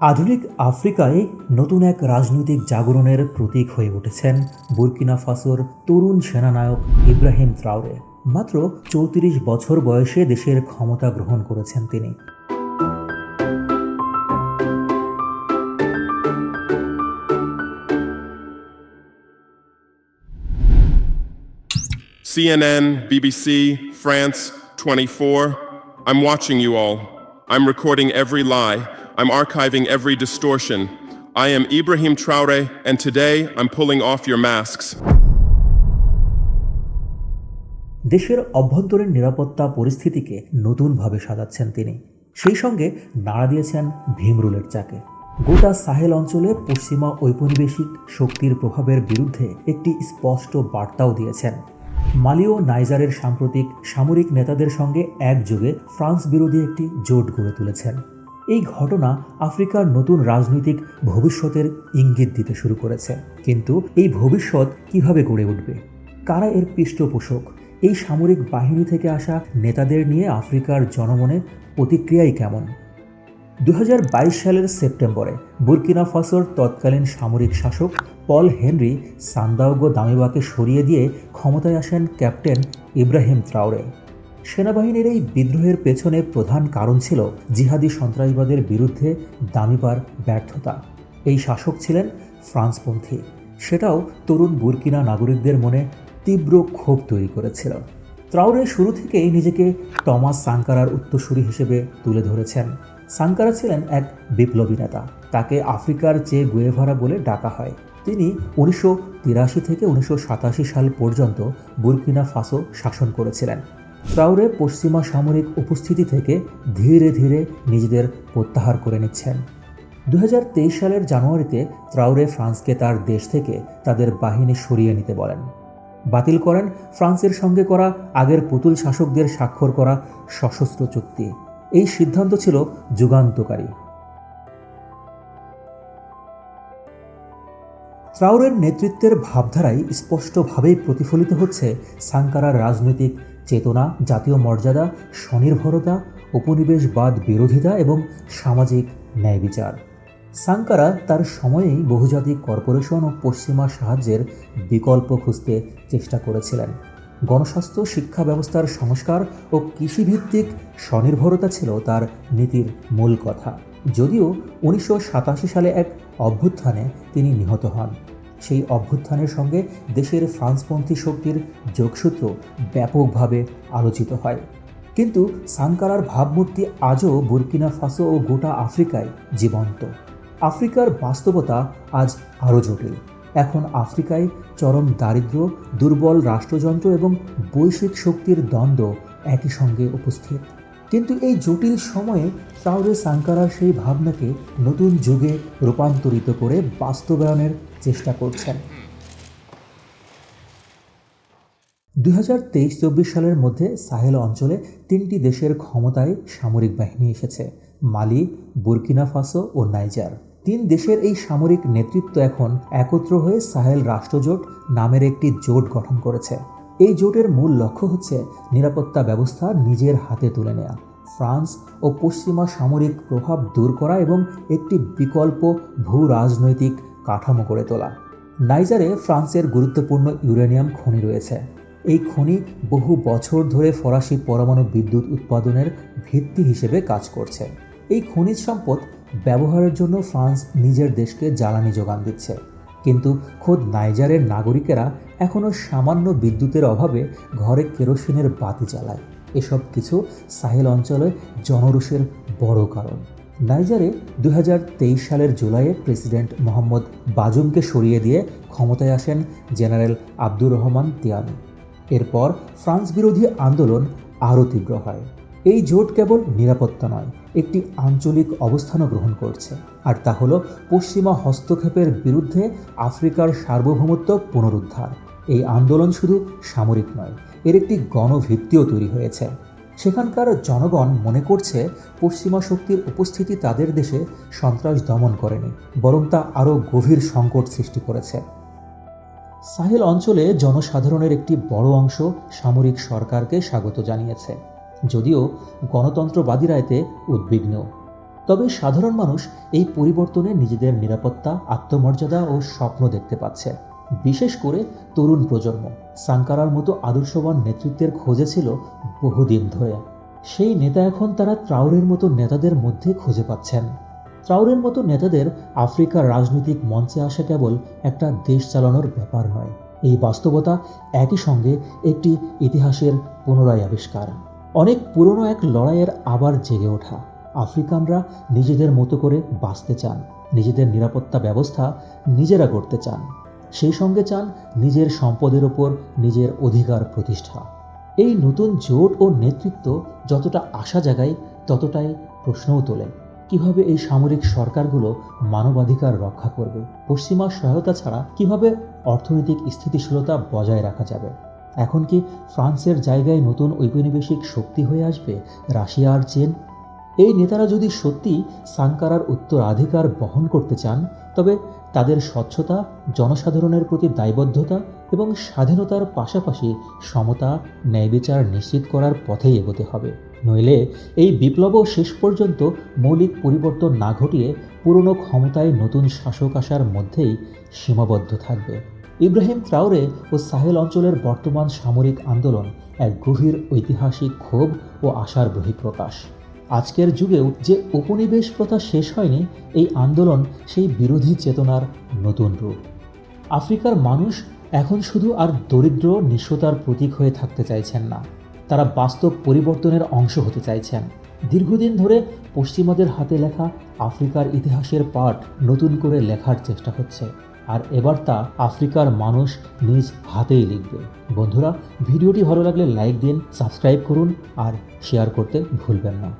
আধুনিক আফ্রিকায় নতুন এক রাজনৈতিক জাগরণের প্রতীক হয়ে উঠেছেন বুর্কিনা ফাসোর তরুণ সেনানায়ক ইব্রাহিম ত্রাওরে। মাত্র ৩৪ বছর বয়সে দেশের ক্ষমতা গ্রহণ করেছেন তিনি। CNN, BBC, France 24. I'm watching you all. I'm recording every lie. I'm archiving every distortion. I am Ibrahim Traore, and today I'm pulling off your masks. দেশের অভ্যন্তরীণ নিরাপত্তা পরিস্থিতিকে নতুনভাবে সাজাচ্ছেন তিনি। সেই সঙ্গে নাড়া দিয়েছেন ভীমরুলের চাকে। গোটা সাহেল অঞ্চলে পশ্চিমা ঔপনিবেশিক শক্তির প্রভাবের বিরুদ্ধে একটি স্পষ্ট বার্তাও দিয়েছেন। মালি ও নাইজারের সাম্প্রতিক সামরিক নেতাদের সঙ্গে একযোগে ফ্রান্স বিরোধী একটি জোট গড়ে তুলেছেন। এই ঘটনা আফ্রিকার নতুন রাজনৈতিক ভবিষ্যতের ইঙ্গিত দিতে শুরু করেছে। কিন্তু এই ভবিষ্যৎ কিভাবে গড়ে উঠবে? কারা এর পৃষ্ঠপোষক? এই সামরিক বাহিনী থেকে আসা নেতাদের নিয়ে আফ্রিকার জনমনে প্রতিক্রিয়াই কেমন? ২০২২ সালের সেপ্টেম্বরে বুর্কিনা ফাসোর তৎকালীন সামরিক শাসক পল হেনরি সান্দাউগো দামিবাকে সরিয়ে দিয়ে ক্ষমতায় আসেন ক্যাপ্টেন ইব্রাহিম ত্রাওরে। সেনাবাহিনীর এই বিদ্রোহের পেছনে প্রধান কারণ ছিল জিহাদি সন্ত্রাসবাদের বিরুদ্ধে দামিবার ব্যর্থতা। এই শাসক ছিলেন ফ্রান্সপন্থী। সেটাও তরুণ বুর্কিনা নাগরিকদের মনে তীব্র ক্ষোভ তৈরি করেছিল। ত্রাওরে শুরু থেকেই নিজেকে টমাস সাঙ্কারার উত্তরসূরি হিসেবে তুলে ধরেছেন। সাঙ্কারা ছিলেন এক বিপ্লবী নেতা। তাকে আফ্রিকার চে গুয়েভারা বলে ডাকা হয়। তিনি ১৯৮৩ থেকে ১৯৮৭ সাল পর্যন্ত বুর্কিনা ফাসো শাসন করেছিলেন। ত্রাওরে পশ্চিমা সামরিক উপস্থিতি থেকে ধীরে ধীরে নিজেদের প্রত্যাহার করে নিচ্ছেন। ২০২৩ সালের জানুয়ারিতে ত্রাওরে ফ্রান্সকে তার দেশ থেকে তাদের বাহিনী সরিয়ে নিতে বলেন। বাতিল করেন ফ্রান্সের সঙ্গে করা আগের পুতুল শাসকদের স্বাক্ষর করা সশস্ত্র চুক্তি। এই সিদ্ধান্ত ছিল যুগান্তকারী। ত্রাওরের নেতৃত্বের ভাবধারায় স্পষ্টভাবেই প্রতিফলিত হচ্ছে সাঙ্কারার রাজনৈতিক চেতনা, জাতীয় মর্যাদা, স্বনির্ভরতা, উপনিবেশবাদ বিরোধিতা এবং সামাজিক ন্যায় বিচার। সাঙ্কারা তার সময়েই বহুজাতিক কর্পোরেশন ও পশ্চিমা সাহায্যের বিকল্প খুঁজতে চেষ্টা করেছিলেন। গণস্বাস্থ্য, শিক্ষা ব্যবস্থার সংস্কার ও কৃষিভিত্তিক স্বনির্ভরতা ছিল তার নীতির মূল কথা। যদিও ১৯৮৭ সালে এক অভ্যুত্থানে তিনি নিহত হন। সেই অভ্যুত্থানের সঙ্গে দেশের ফ্রান্সপন্থী শক্তির যোগসূত্র ব্যাপকভাবে আলোচিত হয়। কিন্তু সাঙ্কারার ভাবমূর্তি আজও বুর্কিনা ফাসো ও গোটা আফ্রিকায় জীবন্ত। আফ্রিকার বাস্তবতা আজ আরও জটিল। এখন আফ্রিকায় চরম দারিদ্র্য, দুর্বল রাষ্ট্রযন্ত্র এবং বৈশ্বিক শক্তির দ্বন্দ্ব একই সঙ্গে উপস্থিত। কিন্তু এই জটিল সময়ে ত্রাওরে সাঙ্কারার সেই ভাবনাকে নতুন যুগে রূপান্তরিত করে বাস্তবায়নের চেষ্টা করছেন। ২০২৩-২৪ সালের মধ্যে সাহেল অঞ্চলে ৩টি দেশের ক্ষমতায় সামরিক বাহিনী এসেছে: মালি, বুর্কিনা ফাসো ও নাইজার। ৩ দেশের এই সামরিক নেতৃত্ব এখন একত্র হয়ে সাহেল রাষ্ট্রজোট নামের একটি জোট গঠন করেছে। এই জোটের মূল লক্ষ্য হচ্ছে নিরাপত্তা ব্যবস্থা নিজের হাতে তুলে নেওয়া, ফ্রান্স ও পশ্চিমা সামরিক প্রভাব দূর করা এবং একটি বিকল্প ভূ রাজনৈতিক কাঠামো গড়ে তোলা। নাইজারে ফ্রান্সের গুরুত্বপূর্ণ ইউরেনিয়াম খনি রয়েছে। এই খনি বহু বছর ধরে ফরাসি পরমাণু বিদ্যুৎ উৎপাদনের ভিত্তি হিসেবে কাজ করছে। এই খনিজ সম্পদ ব্যবহারের জন্য ফ্রান্স নিজের দেশকে জ্বালানি যোগান দিচ্ছে। কিন্তু খোদ নাইজারের নাগরিকেরা এখনও সামান্য বিদ্যুতের অভাবে ঘরে কেরোসিনের বাতি জ্বালায়। এসব কিছু সাহেল অঞ্চলে জনরোষের বড় কারণ। নাইজারে ২০২৩ সালের জুলাইয়ে প্রেসিডেন্ট মোহাম্মদ বাজুমকে সরিয়ে দিয়ে ক্ষমতায় আসেন জেনারেল আব্দুর রহমান তিয়ানি। এরপর ফ্রান্স বিরোধী আন্দোলন আরও তীব্র হয়। এই জোট কেবল নিরাপত্তা নয়, একটি আঞ্চলিক অবস্থানও গ্রহণ করছে। আর তা হলো পশ্চিমা হস্তক্ষেপের বিরুদ্ধে আফ্রিকার সার্বভৌমত্ব পুনরুদ্ধার। এই আন্দোলন শুধু সামরিক নয়, এর একটি গণভিত্তিও তৈরি হয়েছে। সেখানকার জনগণ মনে করছে পশ্চিমা শক্তির উপস্থিতি তাদের দেশে সন্ত্রাস দমন করেনি, বরং তা আরও গভীর সংকট সৃষ্টি করেছে। সাহেল অঞ্চলে জনসাধারণের একটি বড় অংশ সামরিক সরকারকে স্বাগত জানিয়েছে, যদিও গণতন্ত্রবাদীরা এতে উদ্বিগ্ন। তবে সাধারণ মানুষ এই পরিবর্তনে নিজেদের নিরাপত্তা, আত্মমর্যাদা ও স্বপ্ন দেখতে পাচ্ছে। বিশেষ করে তরুণ প্রজন্ম সাঙ্কারার মতো আদর্শবান নেতৃত্বের খোঁজে ছিল বহুদিন ধরে। সেই নেতা এখন তারা ট্রাওরের মতো নেতাদের মধ্যে খুঁজে পাচ্ছেন। ট্রাওরের মতো নেতাদের আফ্রিকার রাজনৈতিক মঞ্চে আসা কেবল একটা দেশ চালানোর ব্যাপার নয়, এই বাস্তবতা একই সঙ্গে একটি ইতিহাসের পুনরায় আবিষ্কার। অনেক পুরনো এক লড়াইয়ের আবার জেগে ওঠা। আফ্রিকানরা নিজেদের মতো করে বাঁচতে চান, নিজেদের নিরাপত্তা ব্যবস্থা নিজেরা করতে চান, সেই সঙ্গে চান নিজের সম্পদের ওপর নিজের অধিকার প্রতিষ্ঠা। এই নতুন জোট ও নেতৃত্ব যতটা আশা জাগায়, ততটাই প্রশ্নও তোলে। কিভাবে এই সামরিক সরকারগুলো মানবাধিকার রক্ষা করবে? পশ্চিমা সহায়তা ছাড়া কিভাবে অর্থনৈতিক স্থিতিশীলতা বজায় রাখা যাবে? এখন কি ফ্রান্সের জায়গায় নতুন ঔপনিবেশিক শক্তি হয়ে আসবে রাশিয়া আর চীন? এই নেতারা যদি সত্যি সাঙ্কারার উত্তরাধিকার বহন করতে চান, তবে তাদের স্বচ্ছতা, জনসাধারণের প্রতি দায়বদ্ধতা এবং স্বাধীনতার পাশাপাশি সমতা, ন্যায়বিচার নিশ্চিত করার পথেই এগোতে হবে। নইলে এই বিপ্লবও শেষ পর্যন্ত মৌলিক পরিবর্তন না ঘটিয়ে পুরনো ক্ষমতায় নতুন শাসক আসার মধ্যেই সীমাবদ্ধ থাকবে। ইব্রাহিম ট্রাওরে ও সাহেল অঞ্চলের বর্তমান সামরিক আন্দোলন এক গভীর ঐতিহাসিক ক্ষোভ ও আশার বহিঃপ্রকাশ। আজকের যুগেও যে উপনিবেশ প্রথা শেষ হয়নি, এই আন্দোলন সেই বিরোধী চেতনার নতুন রূপ। আফ্রিকার মানুষ এখন শুধু আর দরিদ্র নিঃস্বতার প্রতীক হয়ে থাকতে চাইছেন না, তারা বাস্তব পরিবর্তনের অংশ হতে চাইছেন। দীর্ঘদিন ধরে পশ্চিমাদের হাতে লেখা আফ্রিকার ইতিহাসের পাঠ নতুন করে লেখার চেষ্টা হচ্ছে, আর এবার তা আফ্রিকার মানুষ নিজ হাতেই লিখবে। বন্ধুরা, ভিডিওটি ভালো লাগলে লাইক দিন, সাবস্ক্রাইব করুন আর শেয়ার করতে ভুলবেন না।